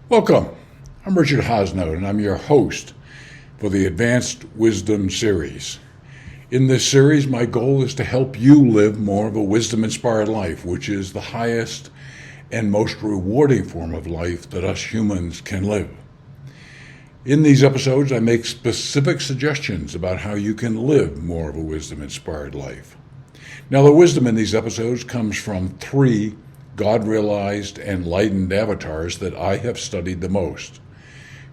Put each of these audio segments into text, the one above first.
Welcome. I'm Richard HAASNOOT, and I'm your host for the Advanced Wisdom series. In this series, my goal is to help you live more of a wisdom-inspired life, which is the highest and most rewarding form of life that us humans can live. In these episodes, I make specific suggestions about how you can live more of a wisdom-inspired life. Now, the wisdom in these episodes comes from three God-realized, enlightened avatars that I have studied the most: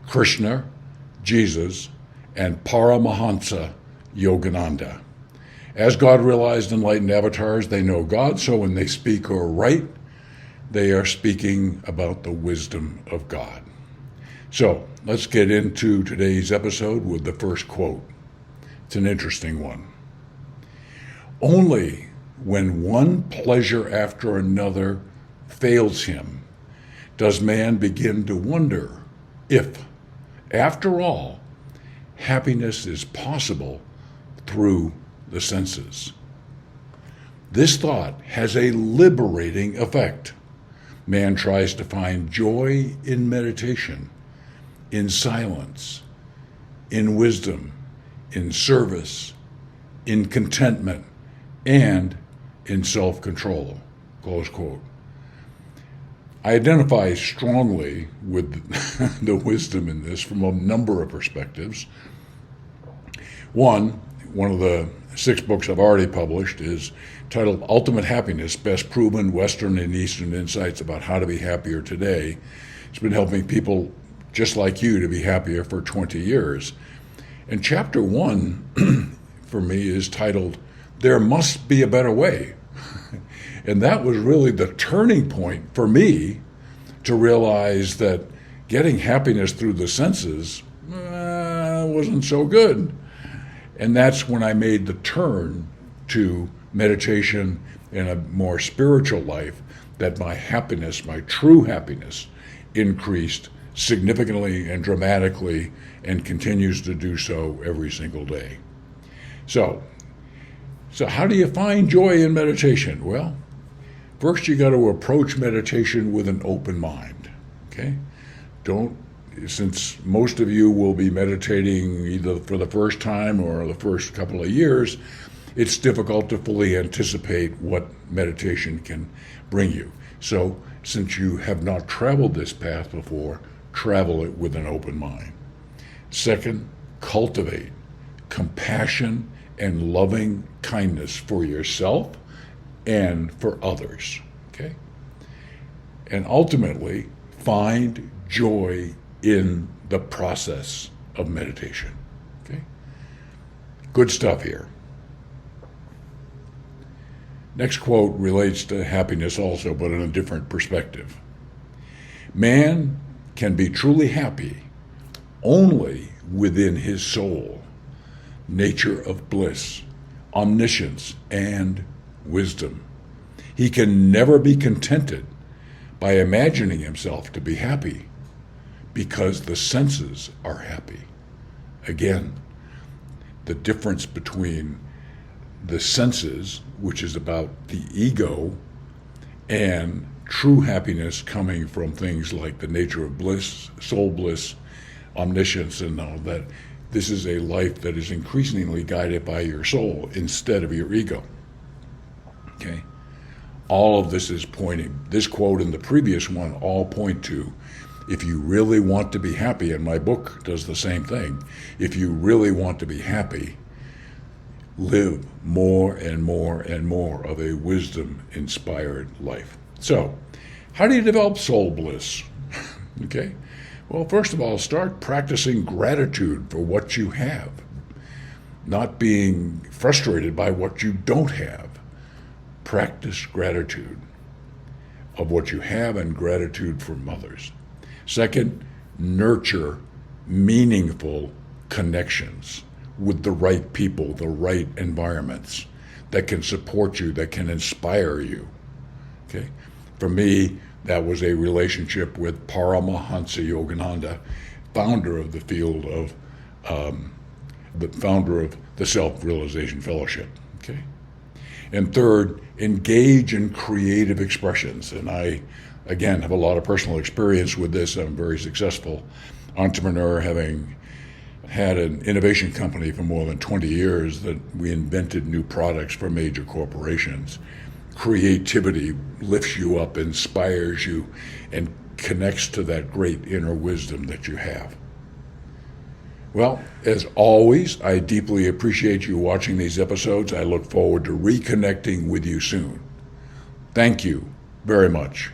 Krishna, Jesus, and Paramahansa Yogananda. As God-realized, enlightened avatars, they know God, so when they speak or write, they are speaking about the wisdom of God. So, let's get into today's episode with the first quote. It's an interesting one. Only when one pleasure after another fails him does man begin to wonder if, after all, happiness is possible through the senses. This thought has a liberating effect. Man tries to find joy in meditation, in silence, in wisdom, in service, in contentment, and in self-control, close quote. I identify strongly with the wisdom in this from a number of perspectives. One of the 6 books I've already published is titled Ultimate Happiness, Best Proven Western and Eastern Insights About How to Be Happier Today. It's been helping people just like you to be happier for 20 years. And chapter 1 for me is titled There Must Be a Better Way. And that was really the turning point for me to realize that getting happiness through the senses wasn't so good. And that's when I made the turn to meditation and a more spiritual life, that my happiness, my true happiness, increased significantly and dramatically and continues to do so every single day. So how do you find joy in meditation? Well, first you got to approach meditation with an open mind, okay? Since most of you will be meditating either for the first time or the first couple of years, it's difficult to fully anticipate what meditation can bring you. So since you have not traveled this path before, travel it with an open mind. Second, cultivate compassion and loving kindness for yourself and for others, okay? And ultimately, find joy in the process of meditation, okay? Good stuff here. Next quote relates to happiness also, but in a different perspective. Man can be truly happy only within his soul, nature of bliss, omniscience, and wisdom. He can never be contented by imagining himself to be happy because the senses are happy. Again, the difference between the senses, which is about the ego, and true happiness coming from things like the nature of bliss, soul bliss, omniscience, and all that. This is a life that is increasingly guided by your soul instead of your ego. Okay? All of this is pointing, this quote and the previous one all point to, if you really want to be happy, and my book does the same thing, if you really want to be happy, live more and more and more of a wisdom-inspired life. So, how do you develop soul bliss? Okay? Well, first of all, start practicing gratitude for what you have, not being frustrated by what you don't have. Practice gratitude of what you have and gratitude from others. Second, nurture meaningful connections with the right people, the right environments that can support you, that can inspire you. Okay? For me, that was a relationship with Paramahansa Yogananda, founder of the field of, the founder of the Sefl Realization Fellowship. Okay? And third, engage in creative expressions. And I again, have a lot of personal experience with this. I'm a very successful entrepreneur, having had an innovation company for more than 20 years that we invented new products for major corporations. Creativity lifts you up, inspires you, and connects to that great inner wisdom that you have. Well, as always, I deeply appreciate you watching these episodes. I look forward to reconnecting with you soon. Thank you very much.